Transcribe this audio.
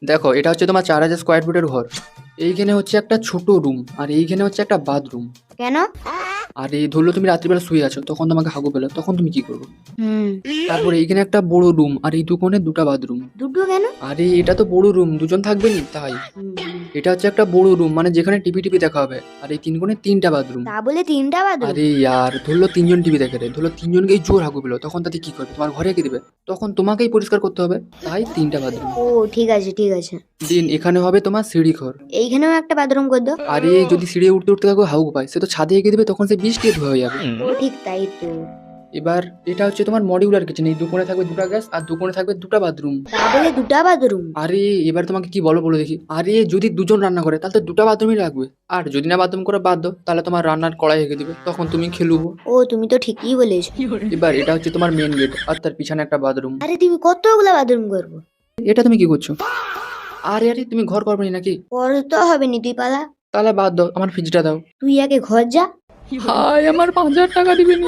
দেখো এটা হচ্ছে তোমার 4000 স্কোয়ার ফিটের ঘর। এইখানে হচ্ছে একটা ছোট রুম আর এইখানে হচ্ছে একটা বাথরুম। কেন? আর এই ধরলো তুমি রাত্রিবেলা শুয়ে আছো, তখন তোমাকে হাগু পেলো, তখন তুমি কি করবে? হুম। তারপরে এইখানে একটা বড় রুম আর এই দুকোণে দুটা বাথরুম। দুটো কেন? আরে এটা তো বড় রুম, দুজন থাকবে নি তাই। এটা হচ্ছে একটা বড় রুম, মানে যেখানে টিভি টিভি দেখা হবে। আর এই তিন কোণে তিনটা বাথরুম। তা বলে তিনটা বাথরুম? আরে ইয়ার ধরলো তিনজন টিভি দেখে রে, ধরলো তিনজনকেই জোর হাগু পেলো, তখন তাতে কি করবে? তোমার ঘরে কে দিবে? তখন তোমাকেই পরিষ্কার করতে হবে, তাই তিনটা বাথরুম। ও ঠিক আছে ঠিক আছে। দিন এখানে হবে তোমার সিঁড়ি ঘর। এইখানেও একটা বাথরুম করে দাও। আরে যদি সিঁড়ি উঠতে উঠতে কাউকে হাগু পায়, সে তো ছাদে এগিয়ে দেবে, তখন সে বৃষ্টি ধুয়ে হয়ে যাবে। ও ঠিক তাই তো। এবার এটা হচ্ছে তোমার মডিউলার কিচেন, এই দুকোণে থাকবে দুটা গ্যাস আর দুকোণে থাকবে দুটা বাথরুম। তা বলে দুটা বাথরুম? আরে এবার তোমাকে কি বলো বলো দেখি। আরে যদি দুজন রান্না করে তাহলে তো দুটা বাথরুমই লাগবে। আর যদি না বাথরুম করে বাদ দাও, তাহলে তোমার রান্নার কড়াই রেখে দিবে, তখন তুমি খেলুবো। ও তুমি তো ঠিকই বলেছো। এবার এটা হচ্ছে তোমার মেন গেট আর তার পিছনে একটা বাথরুম। আরে তুমি কতগুলা বাথরুম করবো? এটা তুমি কি করছো? আরে আরে তুমি ঘর করবে নাকি? পরে তো হবে নি, তুই পালা। তাহলে বাদ দাও, আমার ফ্রিজটা দাও। তুই আগে ঘর যা। হাই আমার 5000 টাকা দিবে নি।